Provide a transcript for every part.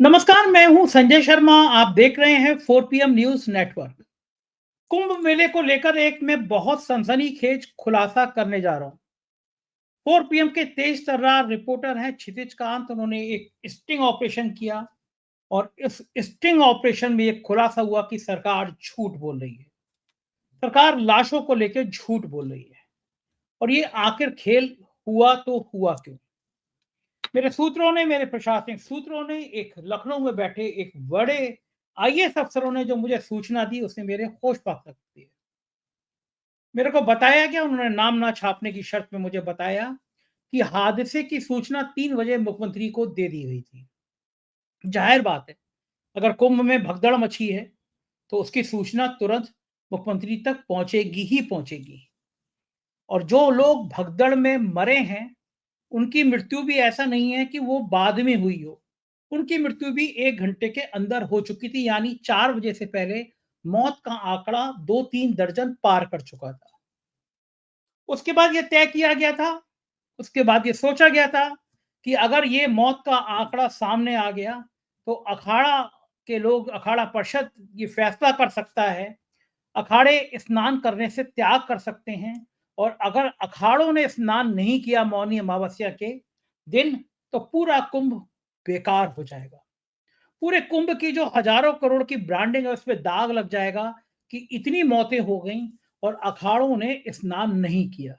नमस्कार, मैं हूं संजय शर्मा। आप देख रहे हैं 4 PM न्यूज नेटवर्क। कुंभ मेले को लेकर एक मैं बहुत सनसनीखेज खुलासा करने जा रहा हूं। 4 PM के तेज तर्रार रिपोर्टर हैं क्षितिज कांत। उन्होंने एक स्टिंग ऑपरेशन किया और इस स्टिंग ऑपरेशन में एक खुलासा हुआ कि सरकार झूठ बोल रही है। सरकार लाशों को लेकर झूठ बोल रही है। और ये आखिर खेल हुआ तो हुआ क्यों? मेरे प्रशासनिक सूत्रों ने, एक लखनऊ में बैठे एक बड़े आईएएस अफसरों ने जो मुझे सूचना दी, उसने मेरे होश फाक रख दिए। मेरे को बताया गया, उन्होंने नाम ना छापने की शर्त में मुझे बताया कि हादसे की सूचना 3 बजे मुख्यमंत्री को दे दी गई थी। जाहिर बात है, अगर कुंभ में भगदड़ मची है तो उसकी सूचना तुरंत मुख्यमंत्री तक पहुंचेगी ही पहुंचेगी। और जो लोग भगदड़ में मरे हैं, उनकी मृत्यु भी ऐसा नहीं है कि वो बाद में हुई हो। उनकी मृत्यु भी 1 घंटे के अंदर हो चुकी थी, यानी 4 बजे से पहले मौत का आंकड़ा 2-3 दर्जन पार कर चुका था। उसके बाद ये तय किया गया था, उसके बाद ये सोचा गया था कि अगर ये मौत का आंकड़ा सामने आ गया, तो अखाड़ा के लोग, अखाड़ा परिषद ये फैसला कर सकता है, अखाड़े स्नान करने से त्याग कर सकते हैं। और अगर अखाड़ों ने स्नान नहीं किया मौनी अमावस्या के दिन, तो पूरा कुंभ बेकार हो जाएगा। पूरे कुंभ की जो हजारों करोड़ की ब्रांडिंग है, उसपे दाग लग जाएगा कि इतनी मौतें हो गईं और अखाड़ों ने स्नान नहीं किया।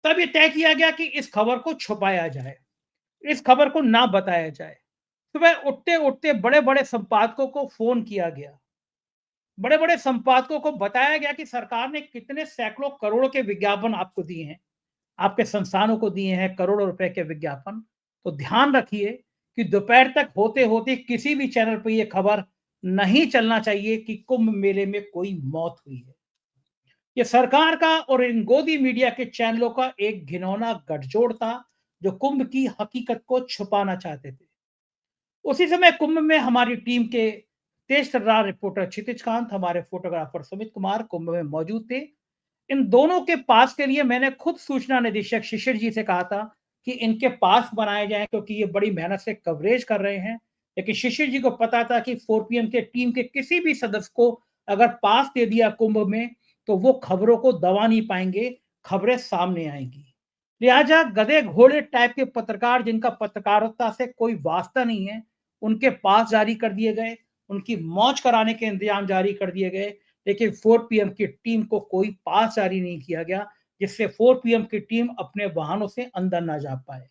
तब ये तय किया गया कि इस खबर को छुपाया जाए, इस खबर को ना बताया जाए। सुबह उठते-उठते बड़े-बड़े संपादकों को फ़ोन किया गया। बड़े-बड़े संपादकों को बताया गया कि सरकार ने कितने सैकड़ों करोड़ के विज्ञापन आपको दिए हैं, आपके संस्थानों को दिए हैं करोड़ों रुपए के विज्ञापन। तो ध्यान रखिए कि दोपहर तक होते-होते किसी भी चैनल पे ये खबर नहीं चलना चाहिए कि कुंभ मेले में कोई मौत हुई है। ये सरकार का और इन गोदी मीडिया के चैनलों का एक घिनौना गठजोड़ था, जो कुंभ की हकीकत को छुपाना चाहते थे। उसी समय कुंभ में हमारी टीम के तेज तर्रार रिपोर्टर क्षितिज कांत, हमारे फोटोग्राफर सुमित कुमार कुंभ में मौजूद थे। इन दोनों के पास के लिए मैंने खुद सूचना निदेशक शिशिर जी से कहा था कि इनके पास बनाए जाएं, क्योंकि ये बड़ी मेहनत से कवरेज कर रहे हैं। लेकिन शिशिर जी को पता था कि 4 PM के टीम के किसी भी सदस्य को अगर पास दे दिया कुंभ में, तो वो खबरों को दबा नहीं पाएंगे, खबरें सामने आएंगी। लिहाजा गधे घोड़े टाइप के पत्रकार, जिनका पत्रकारिता से कोई वास्ता नहीं है, उनके पास जारी कर दिए गए, उनकी मौज कराने के इंतजाम जारी कर दिए गए। लेकिन 4 PM की टीम को कोई पास जारी नहीं किया गया, जिससे 4 PM की टीम अपने वाहनों से अंदर ना जा पाए।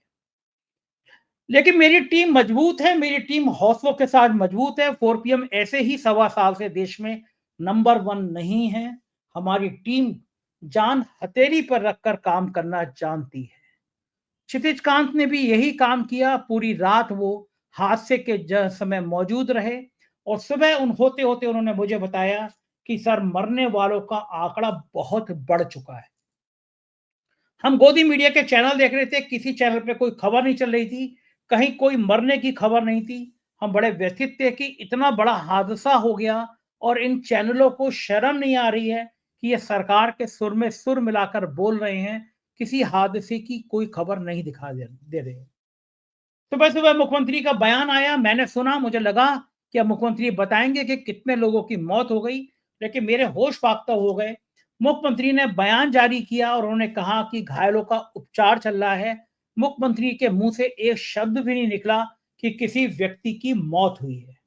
लेकिन मेरी टीम मजबूत है, मेरी टीम हौसलों के साथ मजबूत है। 4 PM ऐसे ही 1.25 साल से देश में नंबर 1 नहीं है। हमारी टीम जान हथेली पर रखकर काम करना जानती है। क्षितिज कांत ने भी यही काम किया। पूरी रात वो हादसे के समय मौजूद रहे और सुबह उन होते होते उन्होंने मुझे बताया कि सर, मरने वालों का आंकड़ा बहुत बढ़ चुका है। हम गोदी मीडिया के चैनल देख रहे थे, किसी चैनल पे कोई खबर नहीं चल रही थी, कहीं कोई मरने की खबर नहीं थी। हम बड़े व्यथित थे कि इतना बड़ा हादसा हो गया और इन चैनलों को शर्म नहीं आ रही है कि ये सरकार के सुर में सुर मिलाकर बोल रहे हैं, किसी हादसे की कोई खबर नहीं दिखा दे रहे। सुबह-सुबह मुख्यमंत्री का बयान आया, मैंने सुना, मुझे लगा कि अब मुख्यमंत्री बताएँगे कि कितने लोगों की मौत हो गई, लेकिन मेरे होश फाख्ता हो गए। मुख्यमंत्री ने बयान जारी किया और उन्होंने कहा कि घायलों का उपचार चल रहा है। मुख्यमंत्री के मुँह से एक शब्द भी नहीं निकला कि किसी व्यक्ति की मौत हुई है।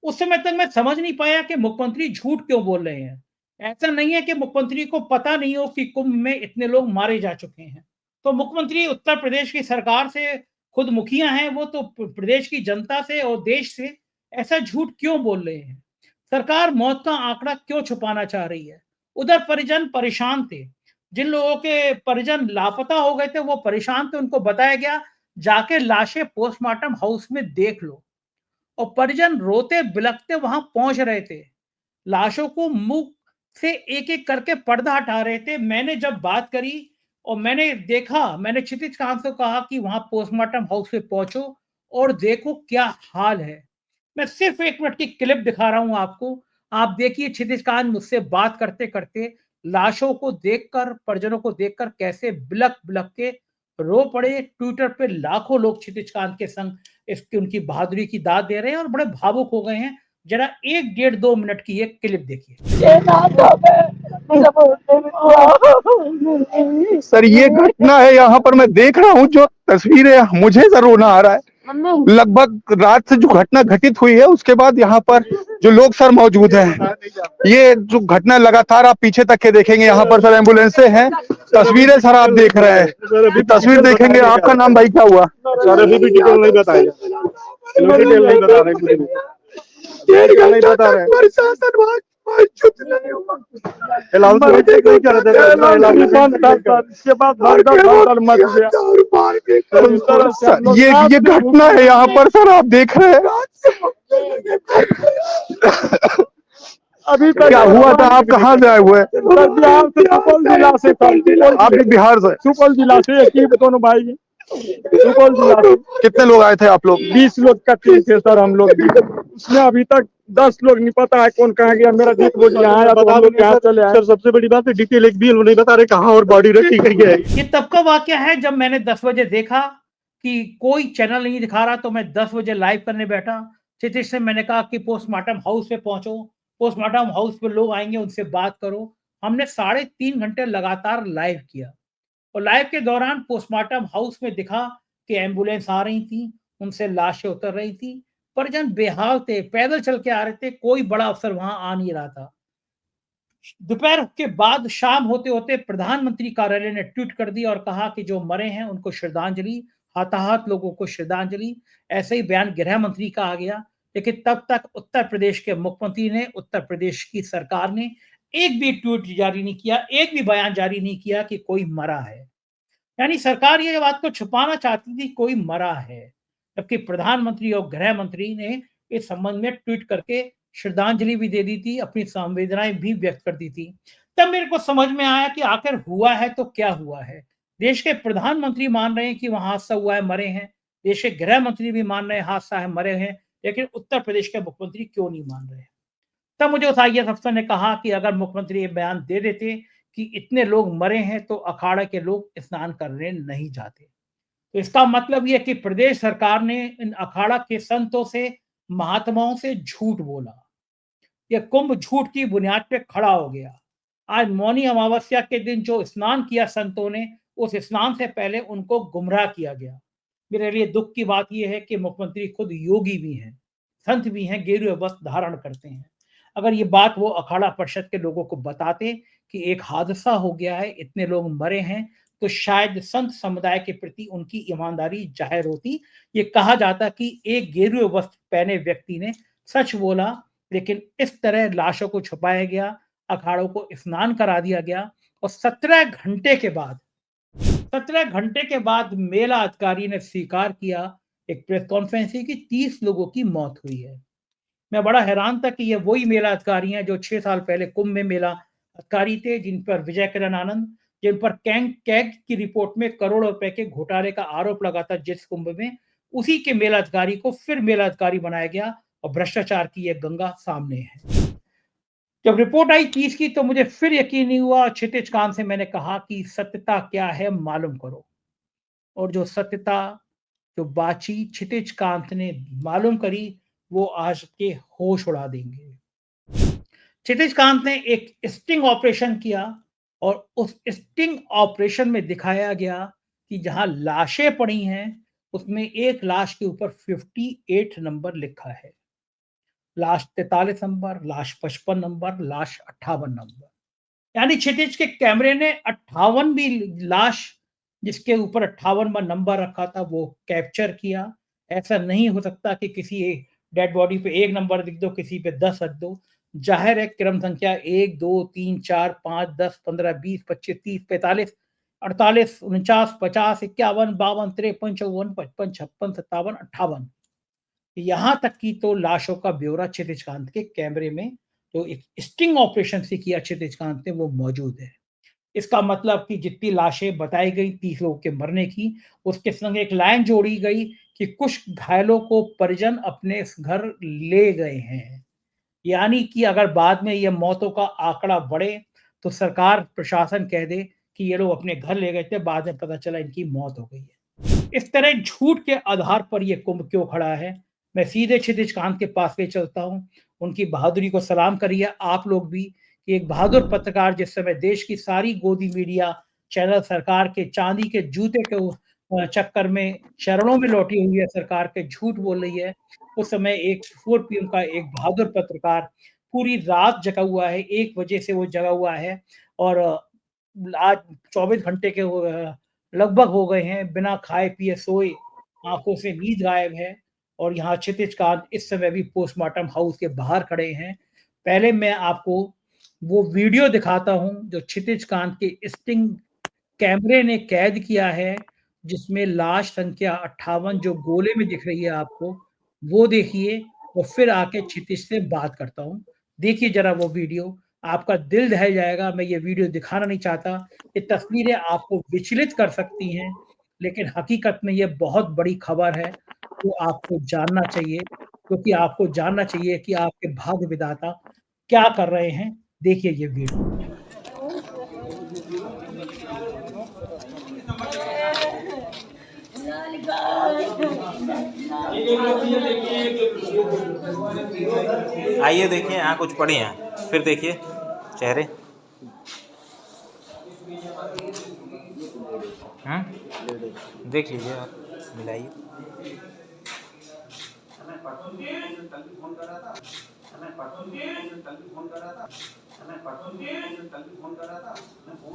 उस समय तक मैं समझ नहीं पाया कि मुख्यमंत्री झूठ क्यों बोल रहे हैं। ऐसा नहीं है कि मुख्यमंत्री को पता नहीं हो कि कुंभ में इतने लोग मारे जा चुके हैं। तो मुख्यमंत्री उत्तर प्रदेश की सरकार से, खुद मुखिया हैं वो, तो प्रदेश की जनता से और देश से ऐसा झूठ क्यों बोल रहे हैं? सरकार मौत का आंकड़ा क्यों छुपाना चाह रही है? उधर परिजन परेशान थे। जिन लोगों के परिजन लापता हो गए थे, वो परेशान थे। उनको बताया गया, जाके लाशें पोस्टमार्टम हाउस में देख लो। और परिजन रोते बिलखते वहां पहुंच रहे थे, लाशों को मुंह से एक एक करके पर्दा हटा रहे थे। मैंने जब बात करी और मैंने देखा, मैंने क्षितिज कांत से कहा कि वहां पोस्टमार्टम हाउस पे पहुंचो और देखो क्या हाल है। मैं सिर्फ 1 मिनट की क्लिप दिखा रहा हूं आपको। आप देखिए क्षितिज कांत मुझसे बात करते करते लाशों को देखकर, परिजनों को देखकर कैसे बिलख बिलख के रो पड़े। ट्विटर पे लाखों लोग क्षितिज कांत के संग इसकी उनकी बहादुरी की दाद दे रहे हैं और बड़े भावुक हो गए हैं। जरा 1 डेढ़ 2 मिनट की एक क्लिप देखिए। सर ये घटना है, यहाँ पर मैं देख रहा हूँ जो तस्वीरें, मुझे सर रोना आ रहा है। लगभग रात से जो घटना घटित हुई है उसके बाद यहाँ पर जो लोग सर मौजूद हैं, ये जो घटना लगातार आप पीछे तक के देखेंगे, यहाँ पर सर एम्बुलेंसें हैं, तस्वीरें सर आप देख रहे हैं, तस्वीर देखेंगे। आपका नाम भाई क्या हुआ? सर अभी भी डिटेल नहीं बताया, डिटेल नहीं बता रहे, 1.5 घंटा तक प्रशासन वहाँ चुप नहीं हुआ। ये घटना है यहाँ पर सर आप देख रहे हैं। अभी क्या हुआ था? आप कहाँ से आए हुए हैं? बिहार से, सुपौल जिला से। आप भी बिहार से? सुपौल जिला से, एक ही दोनों भाई, सुपौल जिला से। कितने लोग आए थे आप लोग? 20 लोग का टीम थे सर हम लोग। उसमें अभी तक 10 लोग नहीं पता है कौन कहाँ गया। मेरा जीत वो यहाँ आया तो हम लोग यहाँ चले आए। सर सबसे बड़ी बात है डिटेल एक भी नहीं बता रहे कहाँ और बॉडी रखी गई है। ये तब का वाकया है जब मैंने 10 बजे देखा कि कोई चैनल नहीं दिखा रहा, तो मैं 10 बजे लाइव करने बैठा। क्षितिज से मैंने कहा कि पोस्टमार्टम हाउस पे पहुंचो, पोस्टमार्टम हाउस पे लोग आएंगे, उनसे बात करो। हमने 3.5 घंटे लगातार लाइव किया और लाइव के दौरान पोस्टमार्टम हाउस में दिखा कि एम्बुलेंस आ रही थी, उनसे लाशें उतर रही थी, परिजन बेहाल थे, पैदल चल के आ रहे थे, कोई बड़ा अफसर वहां आ नहीं रहा था। दोपहर के बाद शाम होते होते प्रधानमंत्री कार्यालय ने ट्वीट कर दी और कहा कि जो मरे हैं उनको श्रद्धांजलि, हताहत लोगों को श्रद्धांजलि। ऐसे ही बयान गृह मंत्री का आ गया। लेकिन तब तक उत्तर प्रदेश के मुख्यमंत्री ने, उत्तर प्रदेश की सरकार ने एक भी ट्वीट जारी नहीं किया, एक भी बयान जारी नहीं किया कि कोई मरा है। यानी सरकार ये बात को छुपाना चाहती थी कोई मरा है, जबकि प्रधानमंत्री और गृह मंत्री ने इस संबंध में ट्वीट करके श्रद्धांजलि भी दे दी थी, अपनी संवेदनाएं भी व्यक्त कर दी थी। तब मेरे को समझ में आया कि आखिर हुआ है तो क्या हुआ है। देश के प्रधानमंत्री मान रहे हैं कि वहां हादसा हुआ है, मरे हैं। देश के गृह मंत्री भी मान रहे हैं हादसा है, मरे हैं। लेकिन उत्तर प्रदेश के मुख्यमंत्री क्यों नहीं मान रहे हैं? तब मुझे उस आईएएस अफसर ने कहा कि अगर मुख्यमंत्री ये बयान दे देते कि इतने लोग मरे हैं तो अखाड़ा के लोग स्नान करने नहीं जाते। तो इसका मतलब ये कि प्रदेश सरकार ने इन अखाड़ा के संतों से, महात्माओं से झूठ बोला। ये कुंभ झूठ की बुनियाद पे खड़ा हो गया। आज मौनी अमावस्या के दिन जो स्नान किया संतों ने, उस स्नान से पहले उनको गुमराह किया गया। मेरे लिए दुख की बात यह है कि मुख्यमंत्री खुद योगी भी हैं, संत भी हैं, गेरुए वस्त्र धारण करते हैं। अगर ये बात वो अखाड़ा परिषद के लोगों को बताते कि एक हादसा हो गया है, इतने लोग मरे हैं, तो शायद संत समुदाय के प्रति उनकी ईमानदारी जाहिर होती। ये कहा जाता कि एक गेरुए वस्त्र पहने व्यक्ति ने सच बोला, लेकिन इस तरह लाशों को छुपाया गया, अखाड़ों को स्नान करा दिया गया और 17 घंटे के बाद मेला अधिकारी ने स्वीकार किया एक प्रेस कॉन्फ्रेंस की 30 लोगों की मौत हुई है। मैं बड़ा हैरान था कि ये वही मेला अधिकारी हैं जो 6 साल पहले कुंभ में मेला अधिकारी थे, जिन पर विजय किरण आनंद, जिन पर कैग की रिपोर्ट में करोड़ों रुपए के घोटाले का आरोप लगा था जिस कुंभ में, उसी के मेला अधिकारी को फिर मेला अधिकारी बनाया गया और भ्रष्टाचार की यह गंगा सामने है। जब रिपोर्ट आई 30 की तो मुझे फिर यकीन नहीं हुआ। क्षितिज कांत से मैंने कहा कि सत्यता क्या है मालूम करो, और जो सत्यता, जो बाची क्षितिज कांत ने मालूम करी, वो आज के होश उड़ा देंगे। क्षितिज कांत ने एक स्टिंग ऑपरेशन किया और उस स्टिंग ऑपरेशन में दिखाया गया कि जहां लाशें पड़ी हैं उसमें एक लाश के ऊपर 58 नंबर लिखा है, लाश 43 नंबर, लाश 55 नंबर, लाश 58 नंबर। यानी क्षितिज के कैमरे ने 58 भी लाश जिसके ऊपर 58वां नंबर रखा था वो कैप्चर किया। ऐसा नहीं हो सकता कि किसी एक डेड बॉडी पे 1 नंबर लिख दो, किसी पे 10 रख दो। जाहिर है क्रम संख्या 1 2 3 4 5 10 15 20 25 30 45 48 49 50 51 52 53 54 55 56 57 58, यहां तक की तो लाशों का ब्यौरा क्षितिज कांत के कैमरे में, तो एक स्टिंग ऑपरेशन से किया क्षितिज कांत ने, वो मौजूद है। इसका मतलब कि जितनी लाशें बताई गई 30 लोगों के मरने की, उसके संग एक लाइन जोड़ी गई कि कुछ घायलों को परिजन अपने घर ले गए हैं। यानी कि अगर बाद में ये मौतों का आंकड़ा बढ़े तो सरकार प्रशासन कह दे कि ये लोग अपने घर ले गए थे, बाद में पता चला इनकी मौत हो गई है। इस तरह झूठ के आधार पर ये कुंभ क्यों खड़ा है? मैं सीधे क्षितिज कांत के पास ले चलता हूँ। उनकी बहादुरी को सलाम करिए आप लोग भी, कि एक बहादुर पत्रकार जिस समय देश की सारी गोदी मीडिया चैनल सरकार के चांदी के जूते के चक्कर में शरणों में लौटी हुई है, सरकार के झूठ बोल रही है, उस समय एक 4 पीएम का एक बहादुर पत्रकार पूरी रात जगा हुआ है, 1 बजे से वो जगा हुआ है और आज 24 घंटे के लगभग हो गए हैं, बिना खाए-पिए सोए, आँखों से नींद गायब है और यहाँ क्षितिज कांत इस समय भी पोस्टमार्टम हाउस के बाहर खड़े हैं। पहले मैं आपको वो वीडियो दिखाता हूँ, जो क्षितिज कांत के स्टिंग कैमरे ने कैद किया है, जिसमें लाश संख्या 58 जो गोले में दिख रही है आपको, वो देखिए और फिर आके क्षितिज से बात करता हूँ। देखिए ज़रा वो वीडियो, आपका दिल दहल जाएगा। मैं ये वीडियो दिखाना नहीं चाहता, ये तस्वीरें आपको विचलित कर सकती हैं, लेकिन हकीकत में ये बहुत बड़ी खबर है, जो आपको जानना चाहिए, क्योंकि आपको जानना चाहिए कि आपके भाग्य विधाता क्या कर रहे हैं। देखिए ये वीडियो। आइए देखिए, यहाँ कुछ पड़े हैं, फिर देखिए चेहरे। देख लीजिए आप, मिलाइए।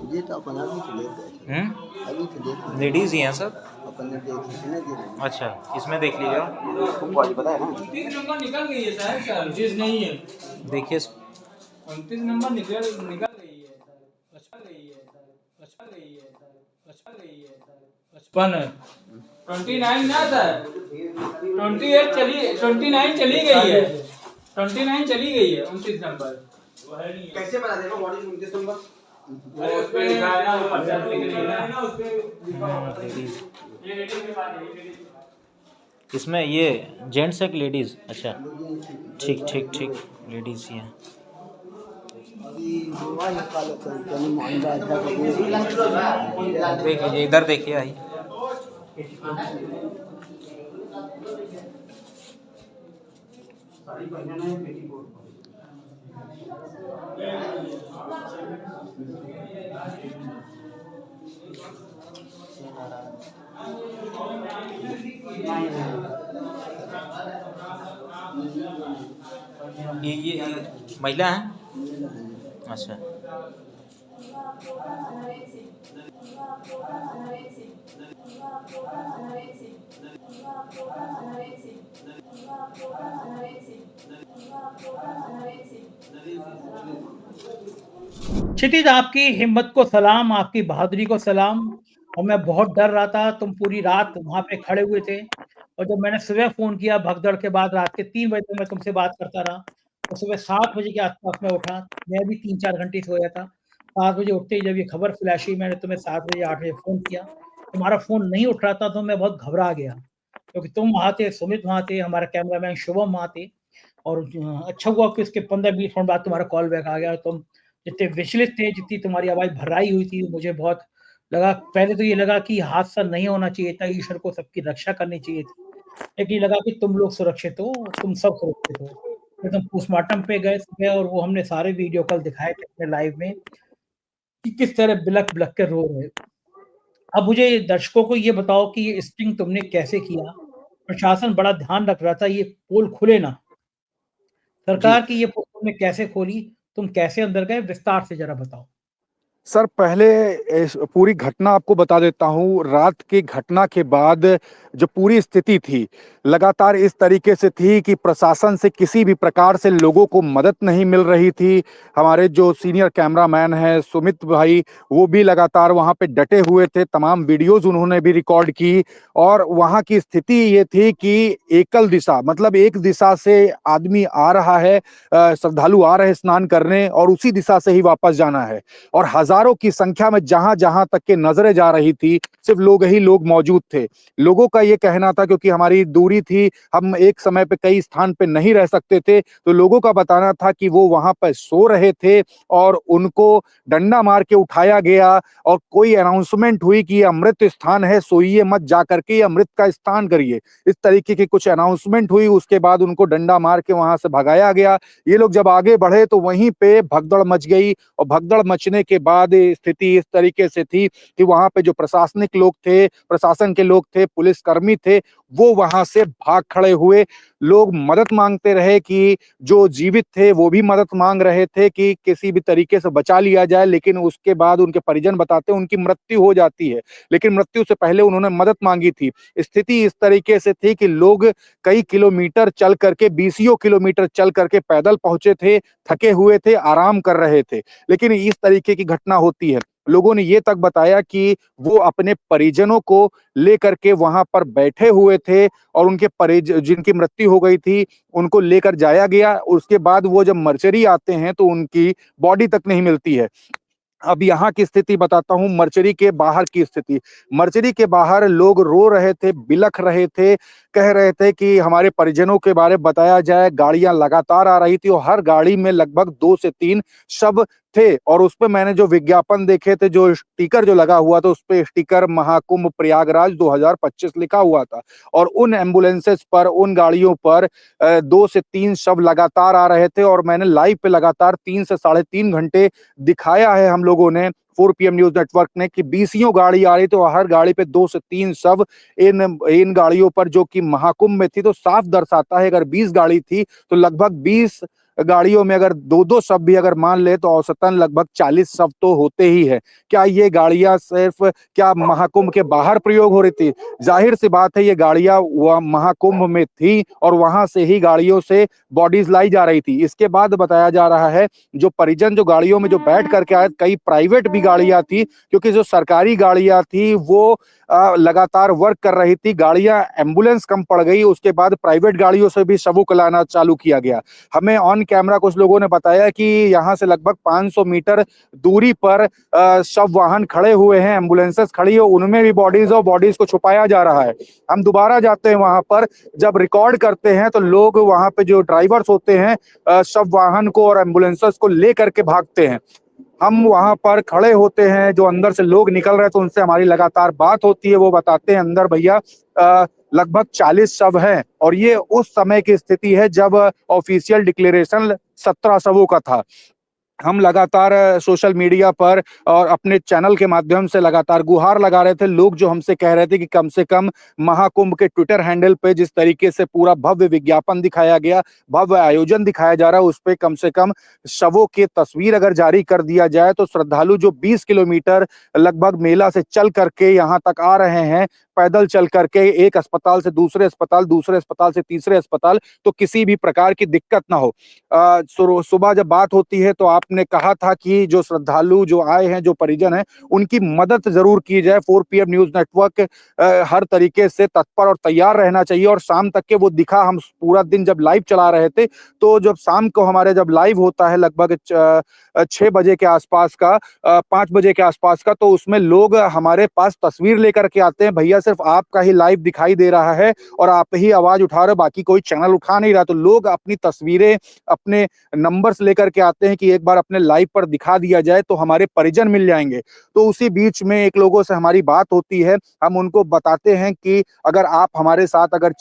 ये तो अपन अभी तो देख रहे थे, अभी तो देख लेडीज ही हैं सब। अपन ने देखी ना जी। अच्छा, इसमें देख लीजिए आप। तुमको आज पता है ना 29 नंबर निकल गई है सर, 29 नहीं है, देखिए 29 नंबर निकल गई है सर, अच्छा गई है सर, अच्छा गई है सर, अच्छा गई है सर, 55 है, 29 ना सर, 28 चली, 29 चली गई है, 29 चली गई है, 29 नंबर कैसे पता देखो बॉडी 29 नंबर वो उस पे लिखा है ना, वो पर्चा लिख लिया है ना उस पे, ये लेडीज के पास है, ये इसमें ये जेंट्स है कि लेडीज? अच्छा, ठीक ठीक ठीक, लेडीज ही हैं। अभी मोबाइल निकालो तो चलो मान रहा देख लीजिए, इधर देखिए, आई ये महिला है? अच्छा, क्षितिज, आपकी हिम्मत को सलाम, आपकी बहादुरी को सलाम। और मैं बहुत डर रहा था, तुम पूरी रात वहाँ पे खड़े हुए थे और जब मैंने सुबह फ़ोन किया भगदड़ के बाद, रात के 3 बजे तक मैं तुमसे बात करता रहा और सुबह 7 बजे के आस-पास मैं उठा। मैं भी 3-4 घंटे सोया था। 7 बजे उठते ही जब ये खबर फ्लैश हुई, मैंने तुम्हें 7 बजे 8 बजे फ़ोन किया। तुम्हारा फ़ोन नहीं उठ रहा था तो मैं बहुत घबरा गया, क्योंकि तुम वहाँ थे, सुमित वहाँ थे, हमारा कैमरामैन शुभम वहाँ थे और अच्छा हुआ कि उसके 15-20 मिनट बाद तुम्हारा कॉल बैक आ गया। तुम जितने विचलित थे, जितनी तुम्हारी आवाज़ भर्राई हुई थी, मुझे बहुत लगा, पहले तो ये लगा कि हादसा नहीं होना चाहिए था, ईश्वर को सबकी रक्षा करनी चाहिए थी। लेकिन ये लगा कि तुम लोग सुरक्षित हो, तुम सब सुरक्षित हो। फिर तुम पोस्टमार्टम पे गए सुबह और वो हमने सारे वीडियो कल दिखाए थे अपने लाइव में कि किस तरह बिलख-बिलख के रो रहे थे। अब मुझे दर्शकों को ये बताओ कि ये स्टिंग तुमने कैसे किया? प्रशासन बड़ा ध्यान रख रहा था ये पोल खुले ना। सरकार की ये पोल तुमने कैसे खोली? तुम कैसे अंदर गए? विस्तार से ज़रा बताओ। सर पहले इस पूरी घटना आपको बता देता हूँ। रात की घटना के बाद जो पूरी स्थिति थी, लगातार इस तरीके से थी कि प्रशासन से किसी भी प्रकार से लोगों को मदद नहीं मिल रही थी। हमारे जो सीनियर कैमरामैन हैं सुमित भाई, वो भी लगातार वहाँ पे डटे हुए थे, तमाम वीडियोज़ उन्होंने भी रिकॉर्ड की और वहाँ की स्थिति ये थी कि एकल दिशा, मतलब एक दिशा से आदमी आ रहा है, श्रद्धालु आ रहे हैं स्नान करने और उसी दिशा से ही वापस जाना है और हज़ारों हजारों की संख्या में जहां जहां तक के नजरें जा रही थी, सिर्फ लोग ही लोग मौजूद थे। लोगों का ये कहना था, क्योंकि हमारी दूरी थी, हम एक समय पे कई स्थान पे नहीं रह सकते थे, तो लोगों का बताना था कि वो वहां पर सो रहे थे और उनको डंडा मार के उठाया गया और कोई अनाउंसमेंट हुई कि ये अमृत स्थान है, सोइए मत जा करके, ये अमृत का स्थान करिए। इस तरीके की कुछ अनाउंसमेंट हुई, उसके बाद उनको डंडा मार के वहां से भगाया गया। ये लोग जब आगे बढ़े तो वहीं पे भगदड़ मच गई और भगदड़ मचने के बाद स्थिति इस तरीके से थी कि वहां पे जो प्रशासनिक लोग थे, प्रशासन के लोग थे, पुलिसकर्मी थे, वो वहां से भाग खड़े हुए। लोग मदद मांगते रहे कि जो जीवित थे वो भी मदद मांग रहे थे कि किसी भी तरीके से बचा लिया जाए, लेकिन उसके बाद उनके परिजन बताते हैं उनकी मृत्यु हो जाती है, लेकिन मृत्यु से पहले उन्होंने मदद मांगी थी। स्थिति इस तरीके से थी कि लोग कई किलोमीटर चल करके, बीसियों किलोमीटर चल करके पैदल पहुंचे थे, थके हुए थे, आराम कर रहे थे, लेकिन इस तरीके की घटना होती है। लोगों ने ये तक बताया कि वो अपने परिजनों को लेकर के वहां पर बैठे हुए थे और उनके जिनकी मृत्यु हो गई थी उनको लेकर जाया गया। उसके बाद वो जब मर्चरी आते हैं तो उनकी बॉडी तक नहीं मिलती है। अब यहाँ की स्थिति बताता हूँ, मर्चरी के बाहर की स्थिति। मर्चरी के बाहर लोग रो रहे थे, बिलख रहे थे, कह रहे थे कि हमारे परिजनों के बारे में बताया जाए। गाड़ियां लगातार आ रही थी और हर गाड़ी में लगभग 2 से 3 शव थे और उसपे मैंने जो विज्ञापन देखे थे, जो स्टिकर जो लगा हुआ था, उसपे स्टिकर महाकुंभ प्रयागराज 2025 लिखा हुआ था और उन एम्बुलेंसेस पर, उन गाड़ियों पर 2 से 3 शव लगातार आ रहे थे और मैंने लाइव पे लगातार 3 से साढ़े 3 घंटे दिखाया है हम लोगों ने 4 पीएम न्यूज नेटवर्क ने कि बीसियों गाड़ी आ रही, तो हर गाड़ी पे 2 से 3 शव इन गाड़ियों पर जो कि महाकुंभ में थी। तो साफ दर्शाता है, अगर 20 गाड़ी थी तो लगभग 20 गाड़ियों में अगर 2-2 शव भी अगर मान ले तो औसतन लगभग 40 शव तो होते ही है। क्या ये गाड़ियां सिर्फ क्या महाकुंभ के बाहर प्रयोग हो रही थी? जाहिर सी बात है, ये गाड़ियां वह महाकुंभ में थी और वहां से ही गाड़ियों से बॉडीज लाई जा रही थी। इसके बाद बताया जा रहा है जो परिजन जो गाड़ियों में जो बैठ करके आए, कई प्राइवेट भी गाड़ियां थी, क्योंकि जो सरकारी गाड़ियां थी वो लगातार वर्क कर रही थी। गाड़ियां एम्बुलेंस कम पड़ गई, उसके बाद प्राइवेट गाड़ियों से भी शवों को लाना चालू किया गया। हमें ऑन कैमरा कुछ लोगों ने बताया कि यहाँ से लगभग 500 मीटर दूरी पर शव वाहन खड़े हुए हैं, एम्बुलेंसेस खड़ी है, उनमें भी बॉडीज और बॉडीज को छुपाया जा रहा है। हम दोबारा जाते हैं वहां पर, जब रिकॉर्ड करते हैं तो लोग वहां पे जो ड्राइवर्स होते हैं शव वाहन को और एम्बुलेंसेस को लेकर के भागते हैं। हम वहां पर खड़े होते हैं, जो अंदर से लोग निकल रहे हैं तो उनसे हमारी लगातार बात होती है। वो बताते हैं अंदर भैया लगभग 40 शव हैं और ये उस समय की स्थिति है जब ऑफिशियल डिक्लेरेशन 17 शवों का था। हम लगातार सोशल मीडिया पर और अपने चैनल के माध्यम से लगातार गुहार लगा रहे थे। लोग जो हमसे कह रहे थे कि कम से कम महाकुंभ के ट्विटर हैंडल पे जिस तरीके से पूरा भव्य विज्ञापन दिखाया गया, भव्य आयोजन दिखाया जा रहा है, उस पे कम से कम शवों की तस्वीर अगर जारी कर दिया जाए तो श्रद्धालु जो 20 किलोमीटर लगभग मेला से चल करके यहाँ तक आ रहे हैं, पैदल चल करके एक अस्पताल से दूसरे अस्पताल, दूसरे अस्पताल से तीसरे अस्पताल, तो किसी भी प्रकार की दिक्कत ना हो। सुबह जब बात होती है तो आपने कहा था कि जो श्रद्धालु जो आए हैं, जो परिजन हैं, उनकी मदद जरूर की जाए। 4 पीएम न्यूज नेटवर्क हर तरीके से तत्पर और तैयार रहना चाहिए और शाम तक के वो दिखा। हम पूरा दिन जब लाइव चला रहे थे तो जब शाम को हमारे जब लाइव होता है लगभग 6 बजे के आसपास का, 5 बजे के आसपास का, तो उसमें लोग हमारे पास तस्वीर लेकर के आते हैं, भैया सिर्फ आपका ही लाइव दिखाई दे रहा है और आप ही आवाज उठा रहे हो, बाकी कोई चैनल उठा नहीं रहा। तो लोग अपनी तस्वीरें, अपने नंबर्स लेकर के आते हैं कि एक बार अपने लाइव पर दिखा दिया जाए तो हमारे परिजन मिल जाएंगे। तो उसी बीच में एक लोगों से हमारी बात होती है, हम उनको बताते हैं कि अगर आप हमारे साथ अगर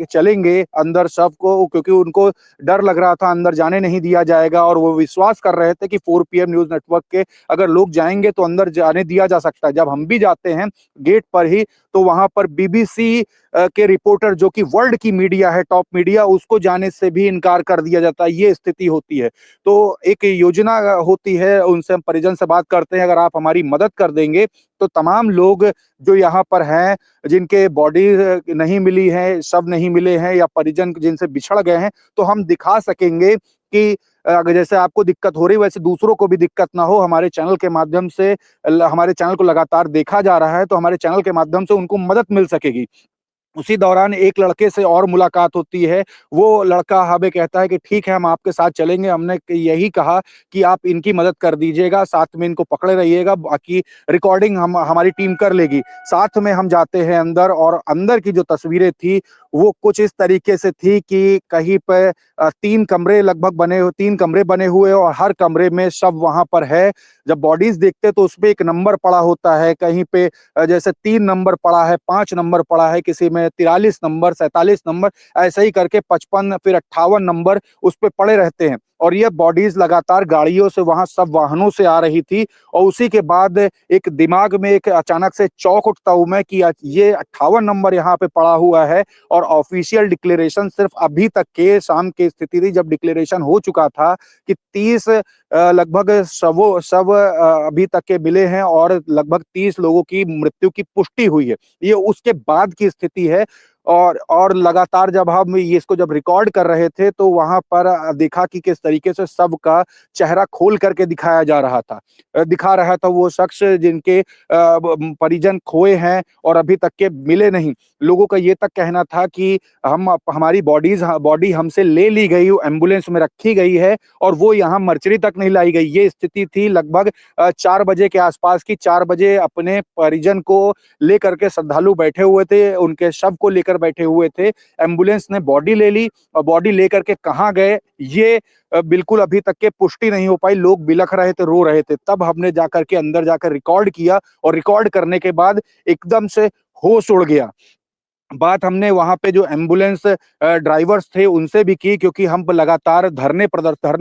चलेंगे अंदर शव को, क्योंकि उनको डर लग रहा था, अंदर जाने नहीं दिया जाएगा और वो विश्वास कर रहे थे कि 4 पीएम न्यूज नेटवर्क के अगर लोग जाएंगे तो अंदर जाने दिया जा सकता है। जब हम भी जाते हैं गेट पर ही तो वहां पर बीबीसी के रिपोर्टर, जो कि वर्ल्ड की मीडिया है, टॉप मीडिया, उसको जाने से भी इनकार कर दिया जाता है। ये स्थिति होती है। तो एक योजना होती है, उनसे हम परिजन से बात करते हैं, अगर आप हमारी मदद कर देंगे तो तमाम लोग जो यहाँ पर हैं, जिनके बॉडी नहीं मिली है, शव नहीं मिले हैं या परिजन जिनसे बिछड़ गए हैं, तो हम दिखा सकेंगे कि अगर जैसे आपको दिक्कत हो रही वैसे दूसरों को भी दिक्कत ना हो। हमारे चैनल के माध्यम से, हमारे चैनल को लगातार देखा जा रहा है तो हमारे चैनल के माध्यम से उनको मदद मिल सकेगी। उसी दौरान एक लड़के से और मुलाकात होती है। वो लड़का हमें कहता है कि ठीक है, हम आपके साथ चलेंगे। हमने यही कहा कि आप इनकी मदद कर दीजिएगा, साथ में इनको पकड़े रहिएगा, बाकी रिकॉर्डिंग हम हमारी टीम कर लेगी। साथ में हम जाते हैं अंदर, और अंदर की जो तस्वीरें थी वो कुछ इस तरीके से थी कि कहीं पे 3 कमरे लगभग बने 3 कमरे बने हुए, और हर कमरे में शव वहाँ पर है। जब बॉडीज़ देखते तो उसपे एक नंबर पड़ा होता है, कहीं पे जैसे 3 नंबर पड़ा है, 5 नंबर पड़ा है, किसी में 43 नंबर, 47 नंबर, ऐसे ही करके 55 फिर 58 नंबर उसपे पड़े रहते हैं। और ये बॉडीज़ लगातार गाड़ियों से वहाँ सब वाहनों से आ रही थी, और उसी के बाद एक दिमाग में एक अचानक से चौंक उठता हूँ मैं कि ये 58 नंबर यहाँ पे पड़ा हुआ है, और ऑफिशियल डिक्लेरेशन सिर्फ अभी तक के शाम की स्थिति थी जब डिक्लेरेशन हो चुका था कि 30 लगभग शव अभी तक के मिले हैं, और लगभग 30 लोगों की मृत्यु की पुष्टि हुई है। ये उसके बाद की स्थिति है। और लगातार जब हम ये इसको जब रिकॉर्ड कर रहे थे तो वहाँ पर देखा कि किस तरीके से सबका चेहरा खोल करके दिखाया जा रहा था। दिखा रहा था वो शख्स जिनके परिजन खोए हैं और अभी तक के मिले नहीं। लोगों का ये तक कहना था कि हमारी बॉडी हमसे ले ली गई, एम्बुलेंस में रखी गई है, और वो यहाँ मर्चरी तक नहीं लाई गई। ये स्थिति थी लगभग 4 बजे के आसपास की। 4 बजे अपने परिजन को लेकर के श्रद्धालु बैठे हुए थे, उनके शव को लेकर बैठे हुए थे। एम्बुलेंस ने बॉडी ले ली, और बॉडी लेकर के कहाँ गए ये बिल्कुल अभी तक के पुष्टि नहीं हो पाई। लोग बिलख रहे थे, रो रहे थे। तब हमने जाकर के अंदर जाकर रिकॉर्ड किया, और रिकॉर्ड करने के बाद एकदम से होश उड़ गया। बात हमने वहाँ पे जो एम्बुलेंस ड्राइवर्स थे उनसे भी की, क्योंकि हम लगातार धरना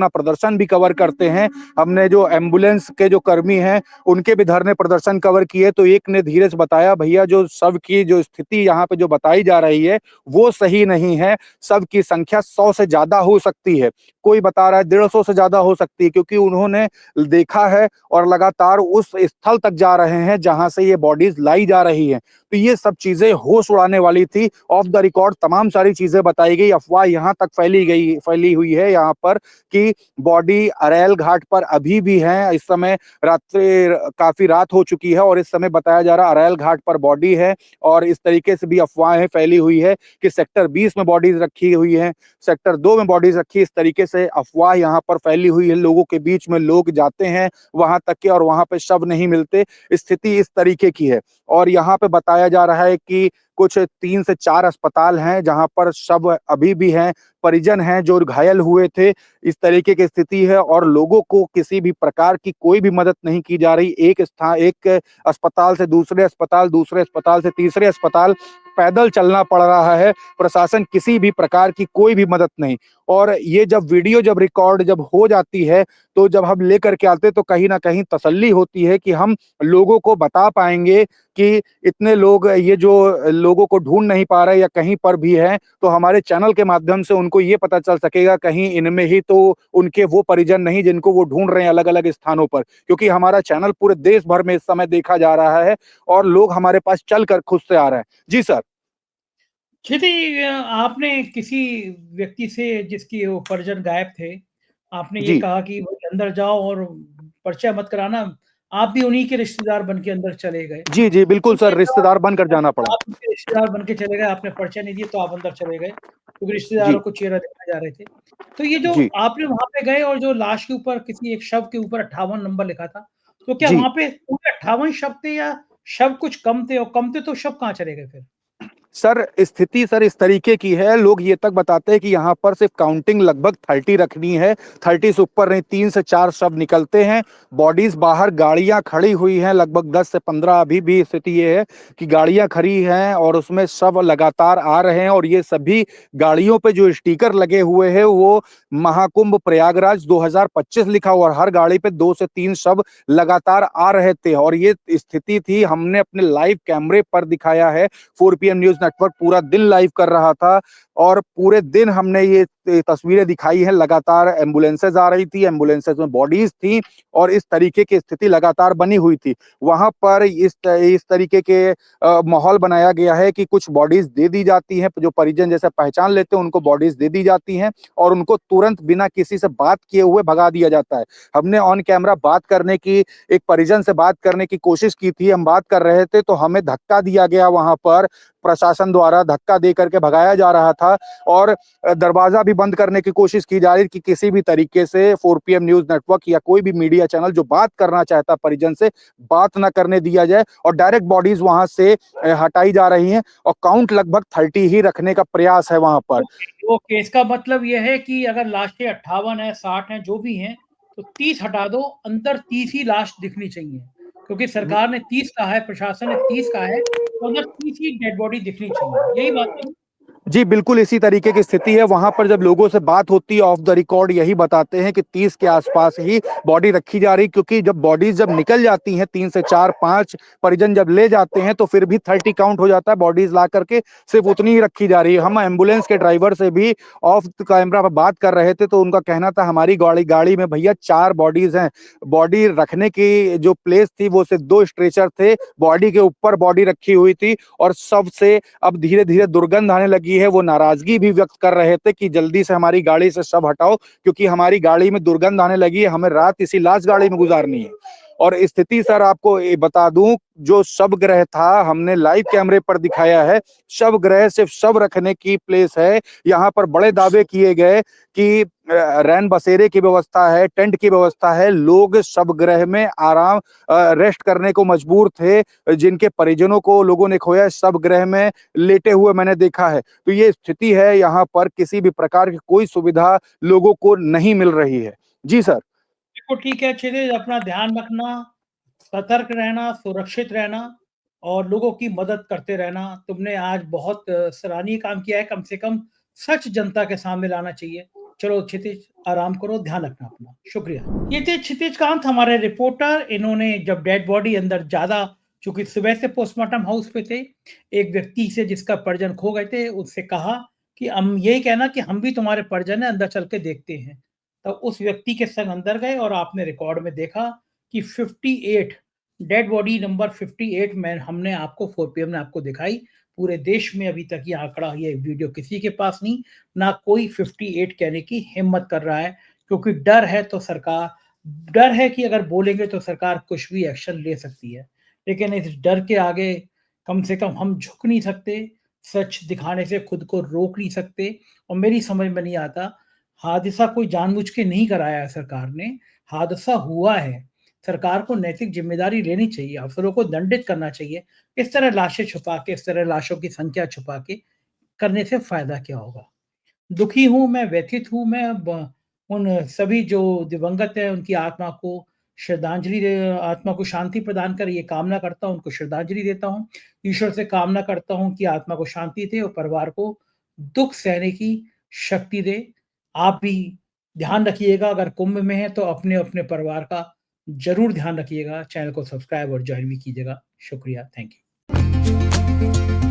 प्रदर्शन भी कवर करते हैं। हमने जो एम्बुलेंस के जो कर्मी हैं उनके भी धरने प्रदर्शन कवर किए, तो एक ने धीरे से बताया, भैया जो शव की जो स्थिति यहाँ पे जो बताई जा रही है वो सही नहीं है। शव की संख्या 100 से ज्यादा हो सकती है, कोई बता रहा है 150 से ज्यादा हो सकती है, क्योंकि उन्होंने देखा है और लगातार उस स्थल तक जा रहे हैं जहां से ये बॉडीज लाई जा रही हैं। तो ये सब चीजें होश उड़ाने वाली थी। ऑफ द रिकॉर्ड तमाम सारी चीजें बताई गई। अफवाह यहाँ तक फैली हुई है यहाँ पर कि बॉडी अरैल घाट पर अभी भी है। इस समय रात्रि काफी रात हो चुकी है, और इस समय बताया जा रहा अरैल घाट पर बॉडी है। और इस तरीके से भी अफवाहें फैली हुई है कि सेक्टर 20 में बॉडीज रखी हुई है, सेक्टर 2 में बॉडीज रखी। इस तरीके से अफवाह यहाँ पर फैली हुई है। लोगों के बीच में लोग जाते हैं वहां तक के, और वहां पे शव नहीं मिलते। स्थिति इस तरीके की है। और यहाँ पे बताया जा रहा है कि कुछ 3 से 4 अस्पताल हैं जहां पर शव अभी भी हैं, परिजन हैं जो घायल हुए थे। इस तरीके की स्थिति है, और लोगों को किसी भी प्रकार की कोई भी मदद नहीं की जा रही। एक अस्पताल से दूसरे अस्पताल, दूसरे अस्पताल से तीसरे अस्पताल पैदल चलना पड़ रहा है। प्रशासन किसी भी प्रकार की कोई भी मदद नहीं। और ये जब वीडियो जब रिकॉर्ड जब हो जाती है, तो जब हम लेकर के आते तो कहीं ना कहीं तसल्ली होती है कि हम लोगों को बता पाएंगे कि इतने लोग ये जो लोगों को ढूंढ नहीं पा रहे या कहीं पर भी हैं, तो हमारे चैनल के माध्यम से उनको ये पता चल सकेगा कहीं इनमें ही तो उनके वो परिजन नहीं जिनको वो ढूंढ रहे हैं अलग अलग स्थानों पर। क्योंकि हमारा चैनल पूरे देश भर में इस समय देखा जा रहा है, और लोग हमारे पास चल कर खुद से आ रहे हैं। जी सर। क्षिति, आपने किसी व्यक्ति से जिसकी वो परिजन गायब थे, आपने ये जी कहा कि भाई अंदर जाओ और पर्चा मत कराना, आप भी उन्हीं के रिश्तेदार बन के अंदर चले गए। जी जी तो बिल्कुल ये सर, जो रिश्तेदार बनकर जाना पड़ा। आप उनके रिश्तेदार बन के चले गए, आपने पर्चा नहीं दिया तो आप अंदर चले गए, क्योंकि जी रिश्तेदारों को चेहरा दिखाए जा रहे थे। तो ये जो जी आपने वहाँ पे गए और जो लाश के ऊपर किसी एक शव के ऊपर 58 नंबर लिखा था, तो क्या जी वहाँ पे पूरे 58 शव थे या शव कुछ कम थे, और कम थे तो शव कहाँ चले गए फिर? सर, स्थिति सर इस तरीके की है। लोग ये तक बताते हैं कि यहाँ पर सिर्फ काउंटिंग लगभग 30 रखनी है, 30 से ऊपर नहीं। 3 से 4 शव निकलते हैं, बॉडीज बाहर गाड़ियां खड़ी हुई हैं, लगभग 10 से 15। अभी भी स्थिति ये है कि गाड़ियां खड़ी हैं और उसमें शव लगातार आ रहे हैं। और ये सभी गाड़ियों पे जो स्टिकर लगे हुए हैं वो महाकुंभ प्रयागराज 2025 लिखा हुआ, और हर गाड़ी पे 2 से 3 शव लगातार आ रहे थे। और ये स्थिति थी, हमने अपने लाइव कैमरे पर दिखाया है। 4PM न्यूज नेटवर्क पूरा दिन लाइव कर रहा था, और पूरे दिन हमने ये तस्वीरें दिखाई हैं। लगातार एम्बुलेंसेज आ रही थी, एम्बुलेंसेज में बॉडीज थी, और इस तरीके की स्थिति लगातार बनी हुई थी। वहां पर इस तरीके के माहौल बनाया गया है कि कुछ बॉडीज दे दी जाती हैं, जो परिजन जैसे पहचान लेते हैं उनको बॉडीज दे दी जाती हैं, और उनको तुरंत बिना किसी से बात किए हुए भगा दिया जाता है। हमने ऑन कैमरा बात करने की, एक परिजन से बात करने की कोशिश की थी। हम बात कर रहे थे तो हमें धक्का दिया गया वहां पर। प्रशासन प्रशासन द्वारा धक्का दे करके भगाया जा रहा था और दरवाजा भी बंद करने की कोशिश की जा रही कि किसी भी तरीके से 4 PM न्यूज नेटवर्क या कोई भी मीडिया चैनल जो बात करना चाहता परिजन से बात ना करने दिया जाए और डायरेक्ट बॉडीज वहां से हटाई जा रही हैं और काउंट लगभग 30 ही रखने का प्रयास है वहां पर। ओके, इसका मतलब यह है कि अगर लाशें 58 है, 60 है, जो भी हैं, तो 30 हटा दो, अंदर 30 ही लाश दिखनी चाहिए, क्योंकि सरकार ने 30 कहा है, प्रशासन ने 30 कहा है, तो अंदर 30 ही डेड बॉडी दिखनी चाहिए, यही बात है। जी बिल्कुल इसी तरीके की स्थिति है। वहां पर जब लोगों से बात होती है ऑफ द रिकॉर्ड यही बताते हैं कि 30 के आसपास ही बॉडी रखी जा रही, क्योंकि जब बॉडीज जब निकल जाती हैं 3 से 4 5 परिजन जब ले जाते हैं तो फिर भी 30 काउंट हो जाता है, बॉडीज ला करके सिर्फ उतनी ही रखी जा रही है। हम एम्बुलेंस के ड्राइवर से भी ऑफ कैमरा पर बात कर रहे थे तो उनका कहना था हमारी गाड़ी में भैया 4 बॉडीज हैं, बॉडी रखने की जो प्लेस थी वो सिर्फ 2 स्ट्रेचर थे, बॉडी के ऊपर बॉडी रखी हुई थी और सबसे अब धीरे धीरे दुर्गंध आने लगी है। वो नाराजगी भी व्यक्त कर रहे थे कि जल्दी से हमारी गाड़ी से शव हटाओ क्योंकि हमारी गाड़ी में दुर्गंध आने लगी है, हमें रात इसी लाश गाड़ी में गुजारनी है। और स्थिति सर आपको ये बता दूं, जो शवगृह था हमने लाइव कैमरे पर दिखाया है, शवगृह सिर्फ शव रखने की प्लेस है। यहाँ पर बड़े दावे किए गए कि रैन बसेरे की व्यवस्था है, टेंट की व्यवस्था है, लोग शवगृह में आराम रेस्ट करने को मजबूर थे, जिनके परिजनों को लोगों ने खोया शवगृह में लेटे हुए मैंने देखा है। तो ये स्थिति है, यहाँ पर किसी भी प्रकार की कोई सुविधा लोगों को नहीं मिल रही है। जी सर। देखो ठीक है, क्षितिज, अपना ध्यान रखना, सतर्क रहना, सुरक्षित रहना और लोगों की मदद करते रहना। तुमने आज बहुत सराहनीय काम किया है, कम से कम सच जनता के सामने लाना चाहिए। चलो क्षितिज, आराम करो, ध्यान रखना अपना। शुक्रिया। ये थे क्षितिज कांत, हमारे रिपोर्टर। इन्होंने जब डेड बॉडी अंदर ज्यादा, चूंकि सुबह से पोस्टमार्टम हाउस पे थे, एक व्यक्ति से जिसका परिजन खो गए थे उससे कहा कि हम यही कहना कि हम भी तुम्हारे परिजन है, अंदर चल के देखते हैं। तो उस व्यक्ति के संग अंदर गए और आपने रिकॉर्ड में देखा कि 58 डेड बॉडी नंबर 58 में हमने आपको 4 PM ने आपको दिखाई। पूरे देश में अभी तक ये आंकड़ा, ये वीडियो किसी के पास नहीं, ना कोई 58 कहने की हिम्मत कर रहा है, क्योंकि डर है तो सरकार, डर है कि अगर बोलेंगे तो सरकार कुछ भी एक्शन ले सकती है। लेकिन इस डर के आगे कम से कम हम झुक नहीं सकते, सच दिखाने से खुद को रोक नहीं सकते। और मेरी समझ में नहीं आता, हादसा कोई जानबूझ के नहीं कराया है सरकार ने, हादसा हुआ है। सरकार को नैतिक जिम्मेदारी लेनी चाहिए, अफसरों को दंडित करना चाहिए। इस तरह लाशें छुपा के, इस तरह लाशों की संख्या छुपा के करने से फायदा क्या होगा। दुखी हूं मैं, व्यथित हूं मैं, उन सभी जो दिवंगत है उनकी आत्मा को श्रद्धांजलि, आत्मा को शांति प्रदान कर ये कामना करता हूं, उनको श्रद्धांजलि देता हूं। ईश्वर से कामना करता हूं कि आत्मा को शांति दे और परिवार को दुख सहने की शक्ति दे। आप भी ध्यान रखिएगा, अगर कुंभ में है तो अपने अपने परिवार का जरूर ध्यान रखिएगा। चैनल को सब्सक्राइब और ज्वाइन भी कीजिएगा। शुक्रिया, थैंक यू।